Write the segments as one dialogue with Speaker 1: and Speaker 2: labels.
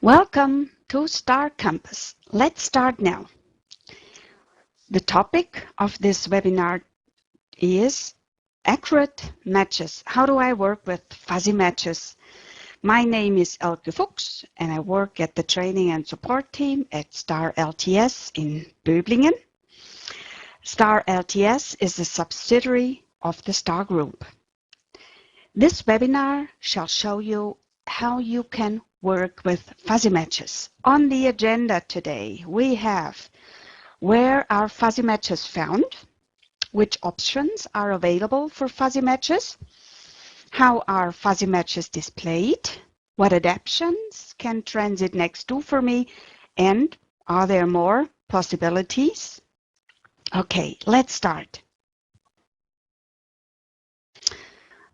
Speaker 1: Welcome to Star Campus. Let's start now. The topic of this webinar is accurate matches. How do I work with fuzzy matches? My name is Elke Fuchs and I work at the training and support team at Star LTS in Böblingen. Star LTS is a subsidiary of the Star Group. This webinar shall show you how you can work with fuzzy matches. On the agenda today, we have where are fuzzy matches found, which options are available for fuzzy matches, how are fuzzy matches displayed, what adaptations can transit next do for me, and are there more possibilities? Okay, let's start.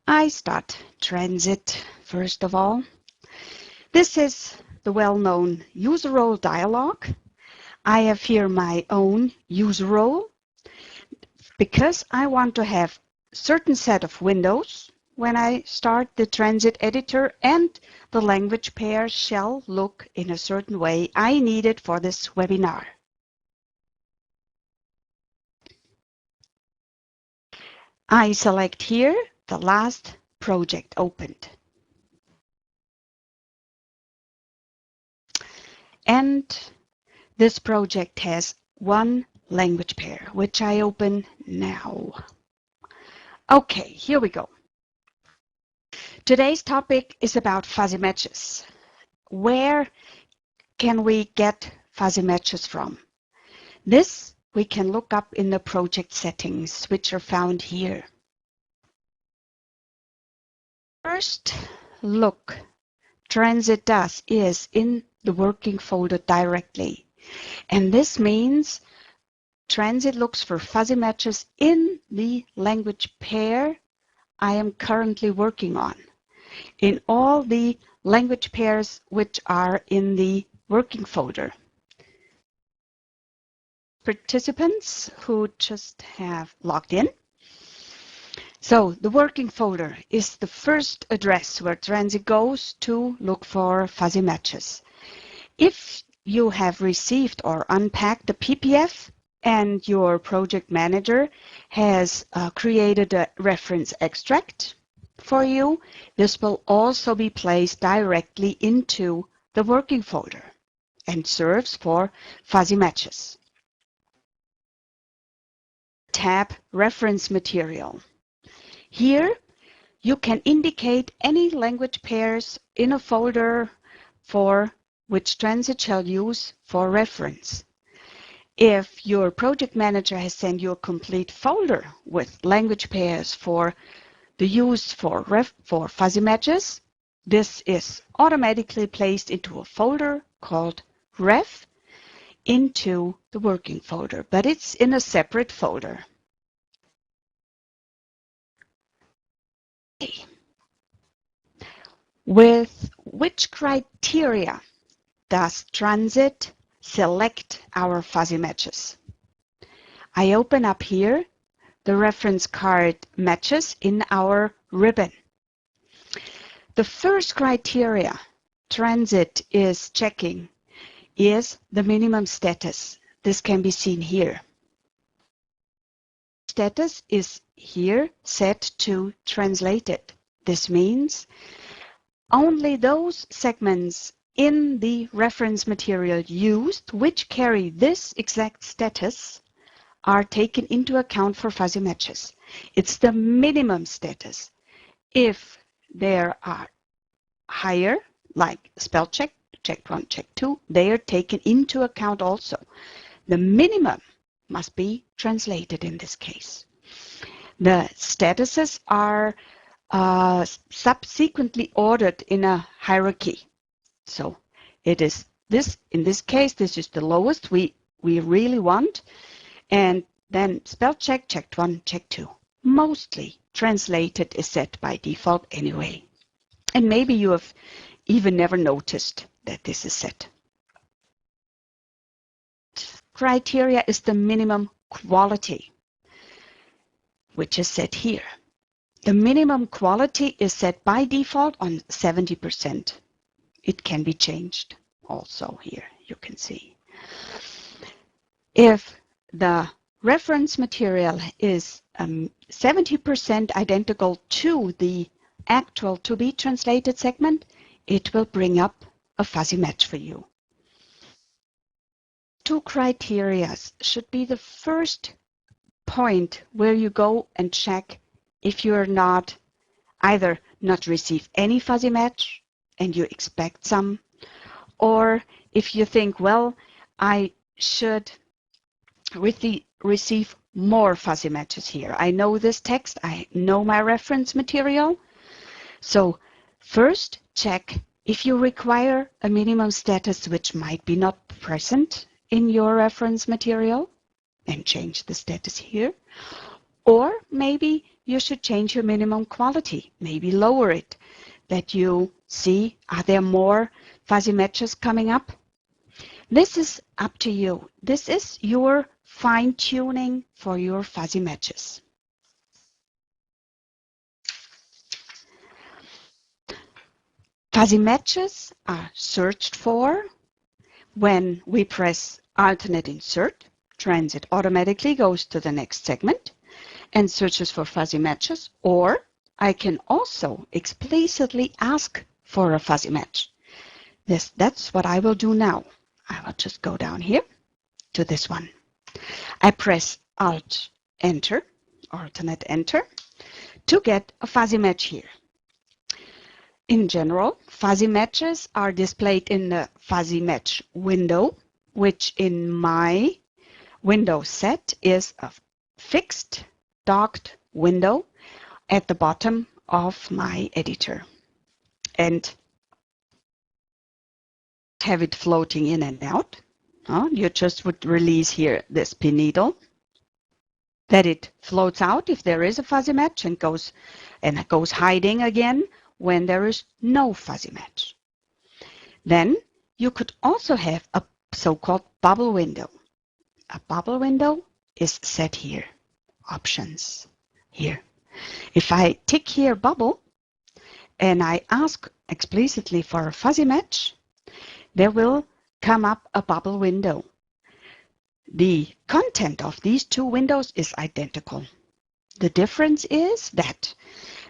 Speaker 1: I start transit first of all. This is the well-known user role dialog. I have here my own user role because I want to have a certain set of windows when I start the transit editor, and the language pair shall look in a certain way. I need it for this webinar. I select here the last project opened. And this project has one language pair, which I open now. Okay, here we go. Today's topic is about fuzzy matches. Where can we get fuzzy matches from? This we can look up in the project settings, which are found here. First look Transit does is in the working folder directly. And this means Transit looks for fuzzy matches in the language pair I am currently working on, in all the language pairs which are in the working folder. Participants who just have logged in. So the working folder is the first address where Transit goes to look for fuzzy matches. If you have received or unpacked the PPF and your project manager has created a reference extract for you, this will also be placed directly into the working folder and serves for fuzzy matches. Tab Reference Material. Here you can indicate any language pairs in a folder for which Transit shall use for reference. If your project manager has sent you a complete folder with language pairs for the use for fuzzy matches, this is automatically placed into a folder called Ref into the working folder, but it's in a separate folder. With which criteria does Transit select our fuzzy matches? I open up here the reference card matches in our ribbon. The first criteria Transit is checking is the minimum status. This can be seen here. Status is here set to translated. This means only those segments in the reference material used which carry this exact status are taken into account for fuzzy matches. It's the minimum status. If there are higher, like spell check, check 1, check 2, they are taken into account also. The minimum must be translated in this case. The statuses are subsequently ordered in a hierarchy. So it is this, in this case, this is the lowest we really want. And then spell check, check 1, check 2. Mostly translated is set by default anyway. And maybe you have even never noticed that this is set. Criteria is the minimum quality, which is set here. The minimum quality is set by default on 70%. It can be changed. also here, you can see. If the reference material is 70% identical to the actual to be translated segment, it will bring up a fuzzy match for you. Two criteria should be the first point where you go and check if you're not either not receive any fuzzy match and you expect some, or if you think, well, I should receive more fuzzy matches here. I know this text, I know my reference material. So first check if you require a minimum status which might be not present in your reference material and change the status here. Or maybe you should change your minimum quality, maybe lower it, that you see, are there more fuzzy matches coming up? This is up to you. This is your fine-tuning for your fuzzy matches. Fuzzy matches are searched for when we press alternate insert. Transit automatically goes to the next segment and searches for fuzzy matches, or I can also explicitly ask for a fuzzy match. That's what I will do now. I will just go down here to this one. I press Alt Enter, alternate Enter, to get a fuzzy match here. In general, fuzzy matches are displayed in the fuzzy match window, which in my window set is a fixed docked window at the bottom of my editor. And have it floating in and out. You just would release here this pin needle, that it floats out if there is a fuzzy match and goes hiding again when there is no fuzzy match. Then you could also have a so-called bubble window. A bubble window is set here. Options here. If I tick here bubble and I ask explicitly for a fuzzy match, there will come up a bubble window. The content of these two windows is identical. The difference is that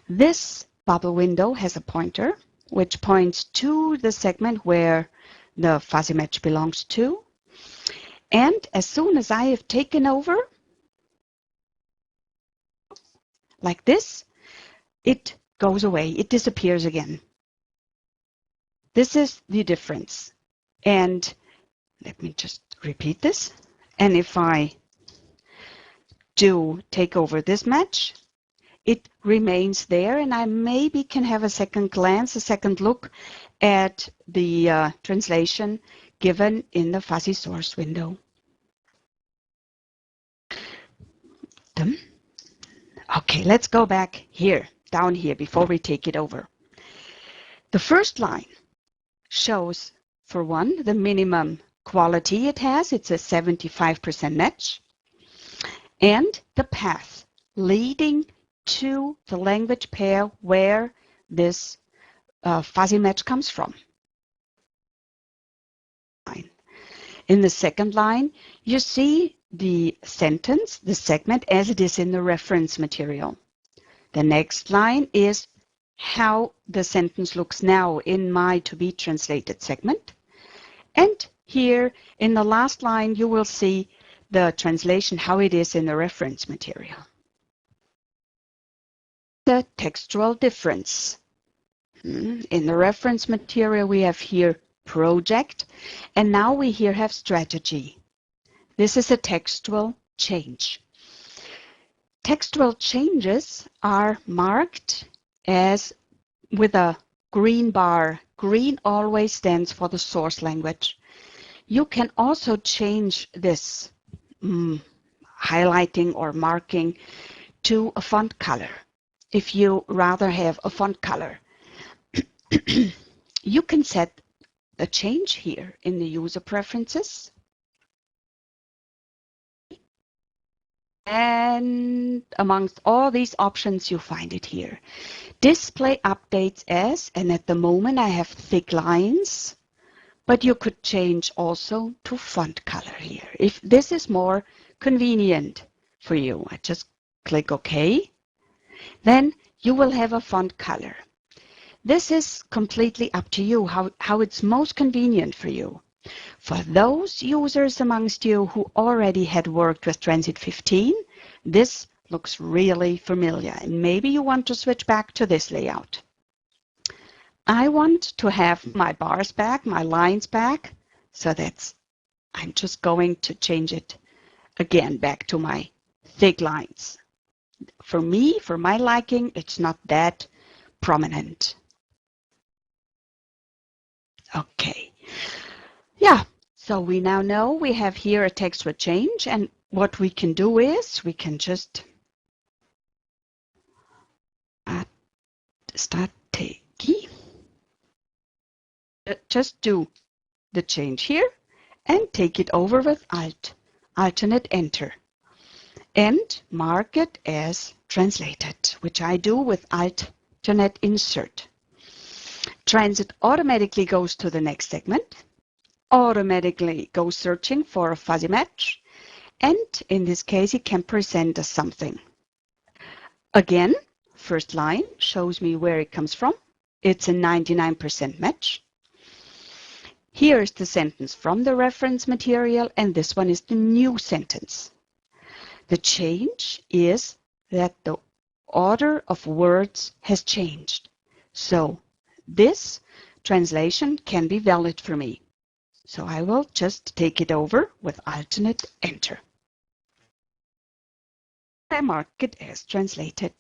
Speaker 1: this bubble window has a pointer which points to the segment where the fuzzy match belongs to. And as soon as I have taken over, like this, it goes away, it disappears again. This is the difference. And let me just repeat this. And if I do take over this match, it remains there, and I maybe can have a second glance, a second look at the translation given in the fuzzy source window. Okay, let's go back here, down here, before we take it over. The first line shows, for one, the minimum quality it has. It's a 75% match. And the path leading to the language pair where this fuzzy match comes from. In the second line, you see the sentence, the segment, as it is in the reference material. The next line is how the sentence looks now in my to be translated segment. And here in the last line, you will see the translation, how it is in the reference material. The textual difference. In the reference material, we have here project, and now we here have strategy. This is a textual change. Textual changes are marked as with a green bar. Green always stands for the source language. You can also change this highlighting or marking to a font color. If you rather have a font color, you can set the change here in the user preferences. And amongst all these options, you find it here. Display updates as, and at the moment I have thick lines But you could change also to font color here. If this is more convenient for you, I just click OK. Then you will have a font color. This is completely up to you, how it's most convenient for you. For those users amongst you who already had worked with Transit 15, this looks really familiar, and maybe you want to switch back to this layout. I want to have my bars back, my lines back, so I'm just going to change it again back to my thick lines. For me, for my liking, it's not that prominent. Okay. Yeah, so we now know we have here a textual change, and what we can do is we can just start taking, just do the change here and take it over with alternate enter and mark it as translated, which I do with alternate insert. Transit automatically goes to the next segment, automatically goes searching for a fuzzy match, and in this case it can present us something. Again, first line shows me where it comes from. It's a 99% match. Here is the sentence from the reference material, and this one is the new sentence. The change is that the order of words has changed. So this translation can be valid for me. So I will just take it over with alternate enter. I mark it as translated.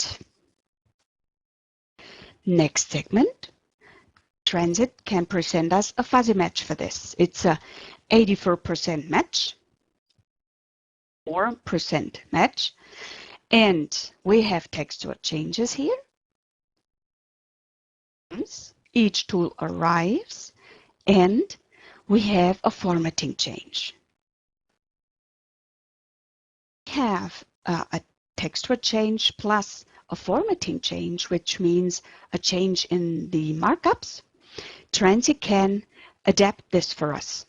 Speaker 1: Next segment. Transit can present us a fuzzy match for this. It's a 84% match, 4% match, and we have textual changes here. Each tool arrives, and we have a formatting change. We have a textual change plus a formatting change, which means a change in the markups. Transit can adapt this for us.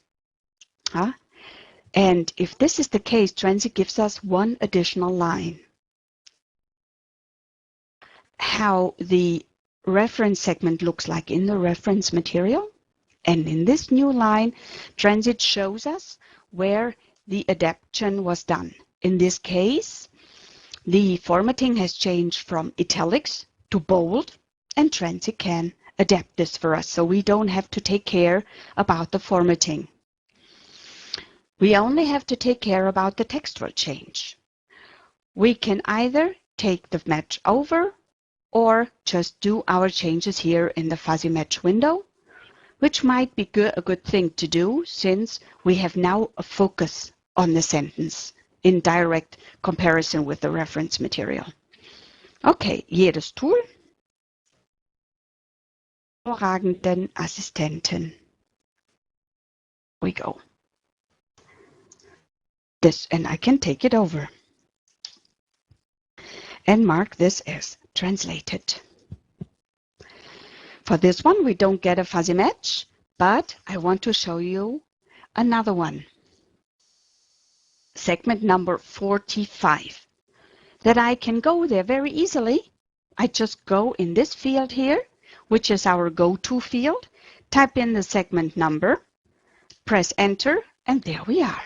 Speaker 1: And if this is the case, Transit gives us one additional line. How the reference segment looks like in the reference material. And in this new line, Transit shows us where the adaptation was done. In this case, the formatting has changed from italics to bold, and Transit can adapt this for us, so we don't have to take care about the formatting. We only have to take care about the textual change. We can either take the match over or just do our changes here in the fuzzy match window, which might be a good thing to do since we have now a focus on the sentence in direct comparison with the reference material. Okay, jedes Tool. Hervorragenden Assistenten. We go. This, and I can take it over and mark this as translated. For this one, we don't get a fuzzy match, but I want to show you another one. Segment number 45. That I can go there very easily. I just go in this field here, which is our go-to field, type in the segment number, press enter, and there we are.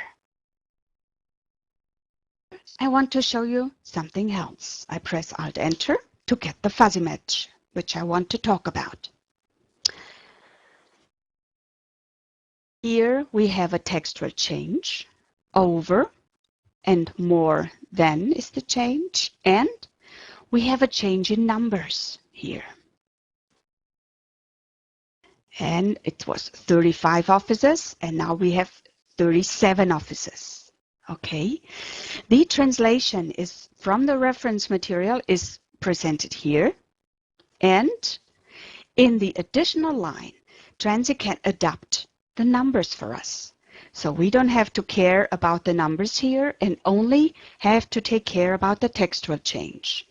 Speaker 1: I want to show you something else. I press Alt Enter to get the fuzzy match, which I want to talk about. Here we have a textual change. Over and more than is the change, and we have a change in numbers here. And it was 35 offices, and now we have 37 offices. Okay, the translation is from the reference material is presented here, and in the additional line, Transit can adapt the numbers for us. So we don't have to care about the numbers here and only have to take care about the textual change.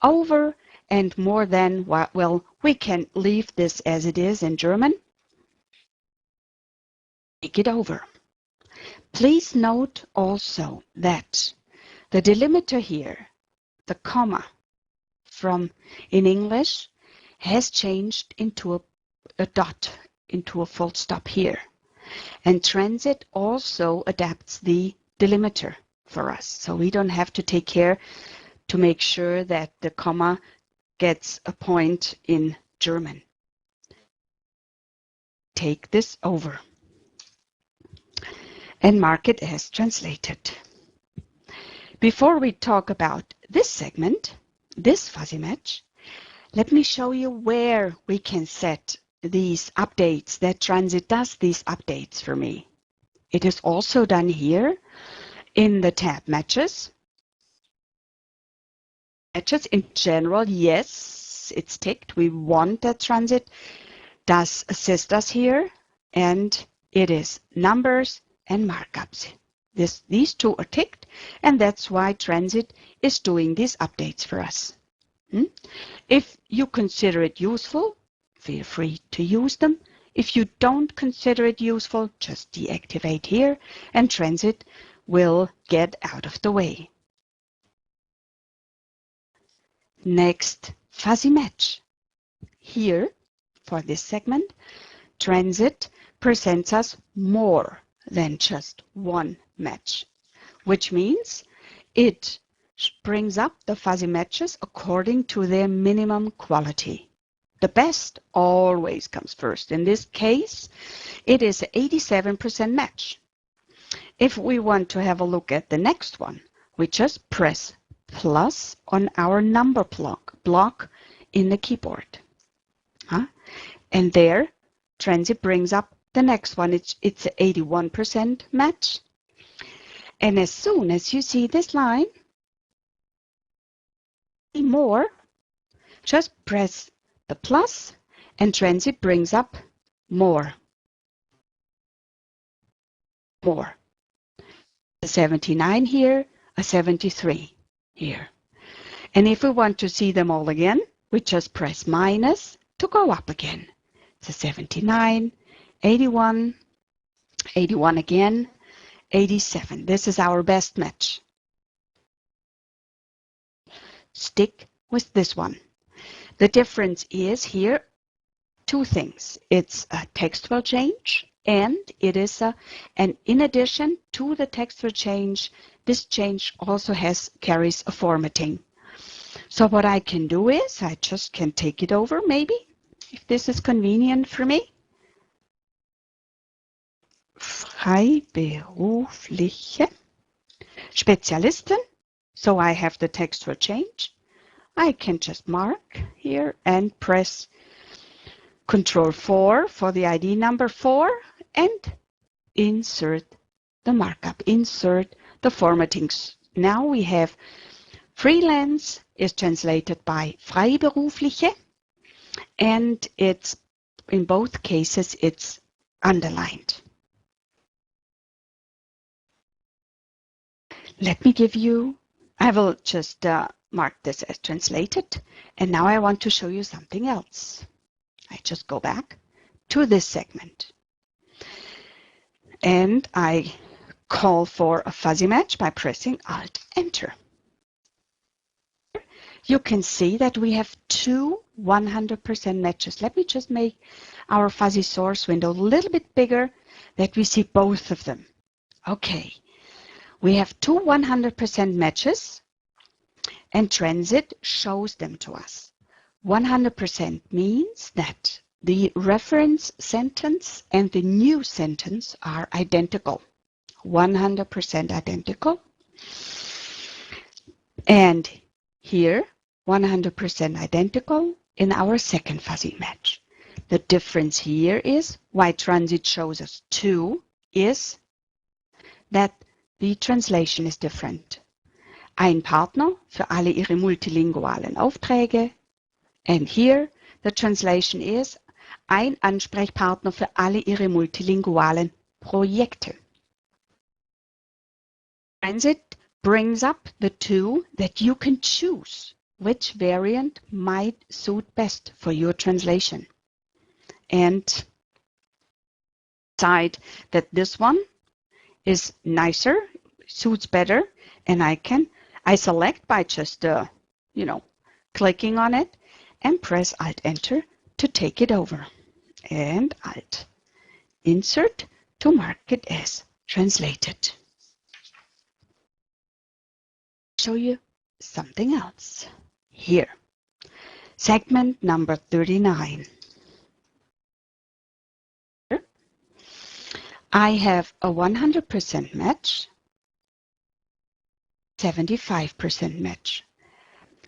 Speaker 1: Over and more than, well, we can leave this as it is in German. take it over. Please note also that the delimiter here, the comma from in English, has changed into a dot, into a full stop here. And Transit also adapts the delimiter for us. So we don't have to take care to make sure that the comma gets a point in German. Take this over and mark it as translated. Before we talk about this segment, this fuzzy match, let me show you where we can set these updates, that Transit does these updates for me. It is also done here in the tab Matches. Matches in general, yes, it's ticked. We want that Transit does assist us here, and it is numbers and markups. These two are ticked, and that's why Transit is doing these updates for us. If you consider it useful, feel free to use them. If you don't consider it useful, just deactivate here, and Transit will get out of the way. Next, fuzzy match. Here, for this segment, Transit presents us more than just one match, which means it brings up the fuzzy matches according to their minimum quality. The best always comes first. In this case, it is an 87% match. If we want to have a look at the next one, we just press plus on our number block in the keyboard. And there, Transit brings up the next one. It's an 81% match. And as soon as you see this line, more, just press the plus and Transit brings up more. More. A 79 here, a 73 here. And if we want to see them all again, we just press minus to go up again. It's a 79, 81, 81 again, 87. This is our best match. Stick with this one. The difference is here two things. It's a textual change, and it is and in addition to the textual change, this change also carries a formatting. So what I can do is I just can take it over, maybe, if this is convenient for me. Freiberufliche Spezialisten. So I have the textual change. I can just mark here and press Control 4 for the ID number 4 and insert the markup, insert the formattings. Now we have freelance is translated by Freiberufliche, and it's in both cases it's underlined. Let me give you, I will just mark this as translated, and now I want to show you something else. I just go back to this segment and I call for a fuzzy match by pressing Alt-Enter. You can see that we have two 100% matches. Let me just make our fuzzy source window a little bit bigger that we see both of them. Okay, we have two 100% matches and Transit shows them to us. 100% means that the reference sentence and the new sentence are identical. 100% identical. And here, 100% identical in our second fuzzy match. The difference here is why Transit shows us two is that the translation is different. Ein Partner für alle Ihre multilingualen Aufträge. And here the translation is ein Ansprechpartner für alle Ihre multilingualen Projekte. Transit brings up the two that you can choose which variant might suit best for your translation. And Decide that this one is nicer, suits better, and I select by just clicking on it and press Alt Enter to take it over, and Alt Insert to mark it as translated. Show you something else here. Segment number 39. I have a 100% match, 75% match.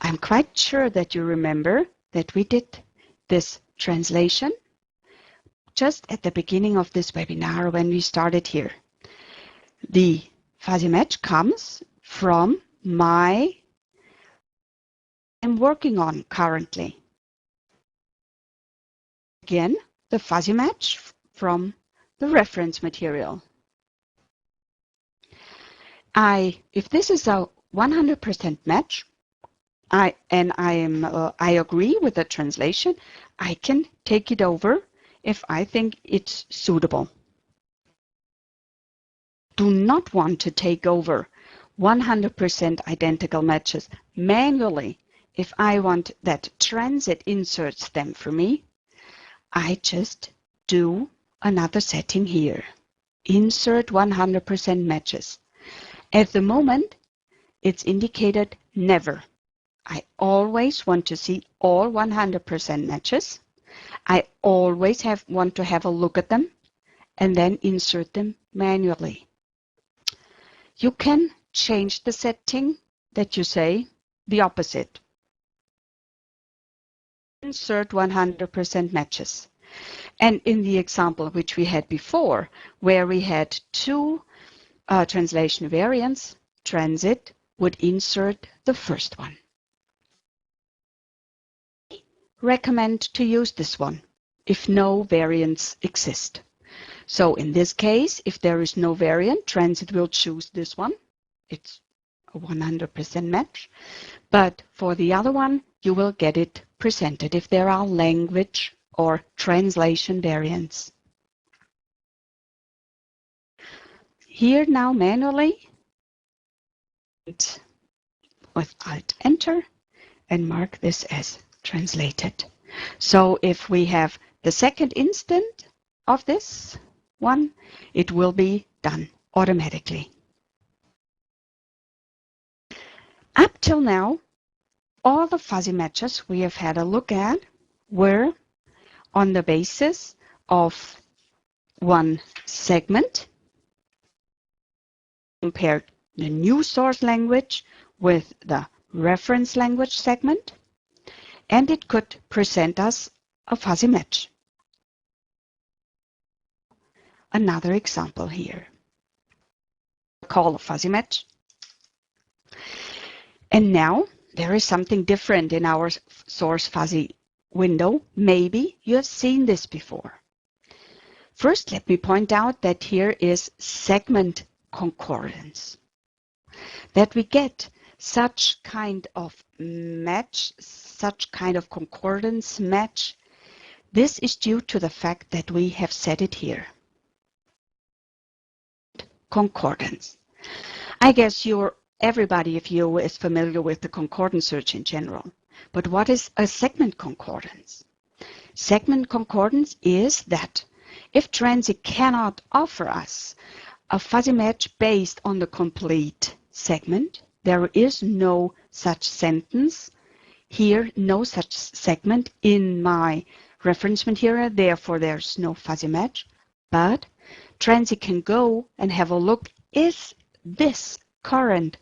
Speaker 1: I'm quite sure that you remember that we did this translation just at the beginning of this webinar when we started here. The fuzzy match comes from I'm working on currently. Again, the fuzzy match from the reference material. If this is a 100% match, I agree with the translation, I can take it over if I think it's suitable. Do not want to take over 100% identical matches manually. If I want that transit inserts them for me, I just do another setting here. Insert 100% matches. At the moment, it's indicated never. I always want to see all 100% matches. I always want to have a look at them and then insert them manually. You can change the setting that you say the opposite. Insert 100% matches. And in the example which we had before, where we had two translation variants, transit would insert the first one. Recommend to use this one if no variants exist. So in this case, if there is no variant, transit will choose this one. It's a 100% match. But for the other one, you will get it presented if there are language or translation variants. Here now manually, with Alt Enter, and mark this as translated. So if we have the second instant of this one, it will be done automatically. Up till now, all the fuzzy matches we have had a look at were on the basis of one segment. Compared the new source language with the reference language segment, and it could present us a fuzzy match. Another example here. Call a fuzzy match. And now there is something different in our source fuzzy window. Maybe you have seen this before. First, let me point out that here is segment concordance. That we get such kind of match, such kind of concordance match. This is due to the fact that we have set it here. Concordance. I guess everybody of you is familiar with the concordance search in general. But what is a segment concordance? Segment concordance is that if transit cannot offer us a fuzzy match based on the complete segment, there is no such sentence here, no such segment in my reference material, therefore there's no fuzzy match. But transit can go and have a look, is this current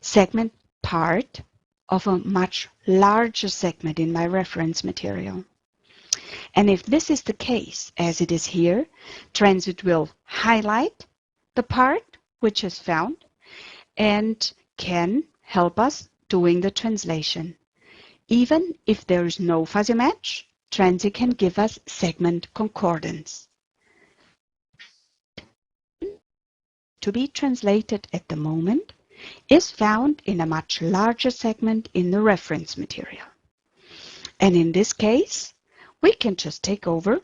Speaker 1: segment part of a much larger segment in my reference material? And if this is the case, as it is here, transit will highlight the part which is found and can help us doing the translation. Even if there is no fuzzy match, transit can give us segment concordance. To be translated at the moment is found in a much larger segment in the reference material. And in this case, we can just take over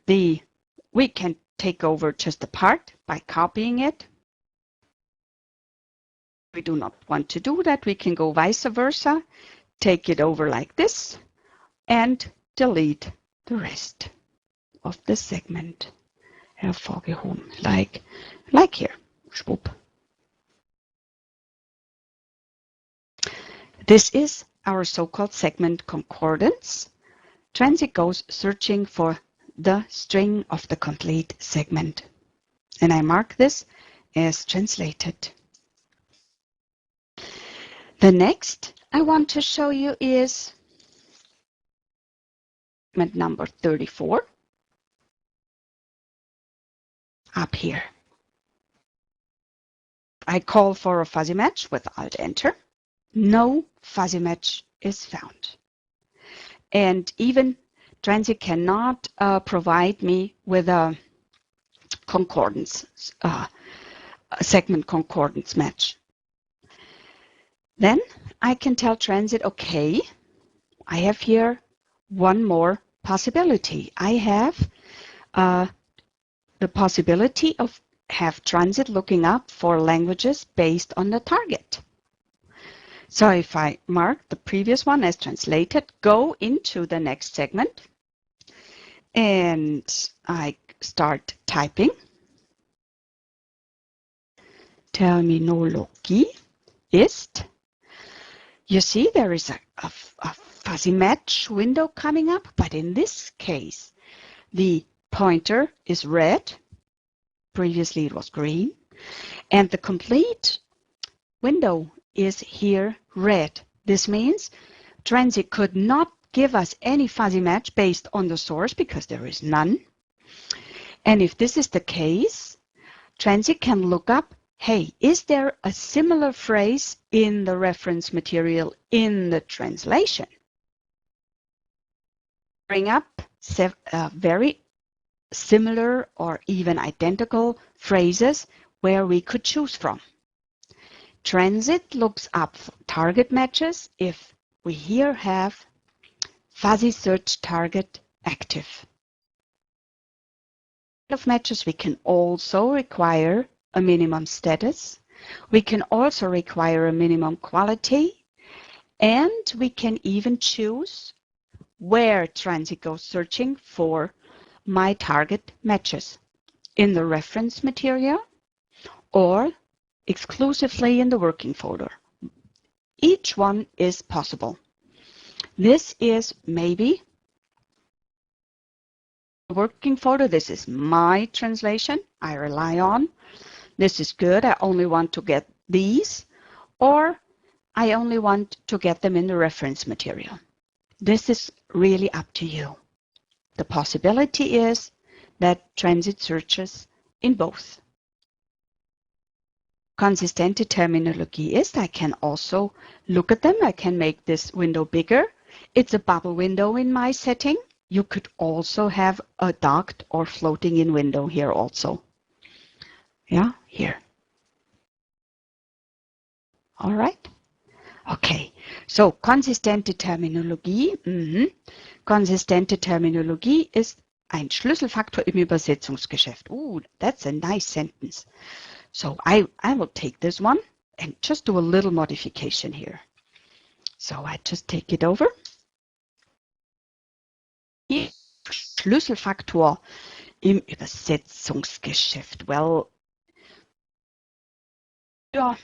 Speaker 1: we can take over just a part by copying it. We do not want to do that. We can go vice versa, take it over like this, and delete the rest of the segment. Hervorgehoben, like here. Schwupp. This is our so-called segment concordance. Transit goes searching for the string of the complete segment. And I mark this as translated. The next I want to show you is segment number 34. Up here. I call for a fuzzy match with Alt-Enter. No fuzzy match is found. And even Transit cannot provide me with a concordance, a segment concordance match. Then I can tell Transit, okay, I have here one more possibility. I have the possibility of have Transit looking up for languages based on the target. So if I mark the previous one as translated, go into the next segment, and I start typing. Terminologie ist. You see there is a fuzzy match window coming up, but in this case, the pointer is red. Previously it was green. And the complete window is here red. This means Transit could not give us any fuzzy match based on the source because there is none. And if this is the case, Transit can look up, hey, is there a similar phrase in the reference material in the translation? Bring up very similar or even identical phrases where we could choose from. Transit looks up for target matches if we here have fuzzy search target active. Of matches, we can also require a minimum status. We can also require a minimum quality, and we can even choose where Transit goes searching for my target matches, in the reference material or exclusively in the working folder. Each one is possible. This is maybe a working folder. This is my translation I rely on. This is good. I only want to get these, or I only want to get them in the reference material. This is really up to you. The possibility is that Transit searches in both. Consistente Terminologie ist, I can also look at them. I can make this window bigger. It's a bubble window in my setting. You could also have a docked or floating in window here also. Yeah, here. All right. Okay, so konsistente Terminologie. Konsistente Terminologie ist ein Schlüsselfaktor im Übersetzungsgeschäft. Ooh, that's a nice sentence. So I will take this one and just do a little modification here. So I just take it over. Hier, Schlüsselfaktor im Übersetzungsgeschäft. Well, ja,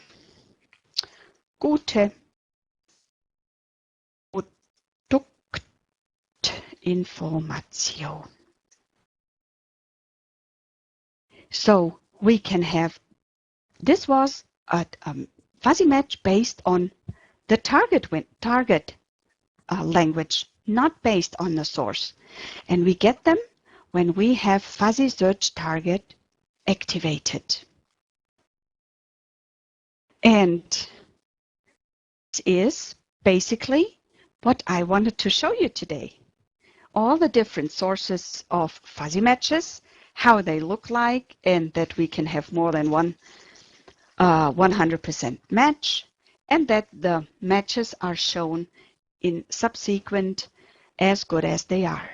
Speaker 1: gute Produktinformation. So we can have, this was a fuzzy match based on the target language, not based on the source. And we get them when we have fuzzy search target activated. And this is basically what I wanted to show you today. All the different sources of fuzzy matches, how they look like, and that we can have more than one 100% match, and that the matches are shown in subsequent as good as they are.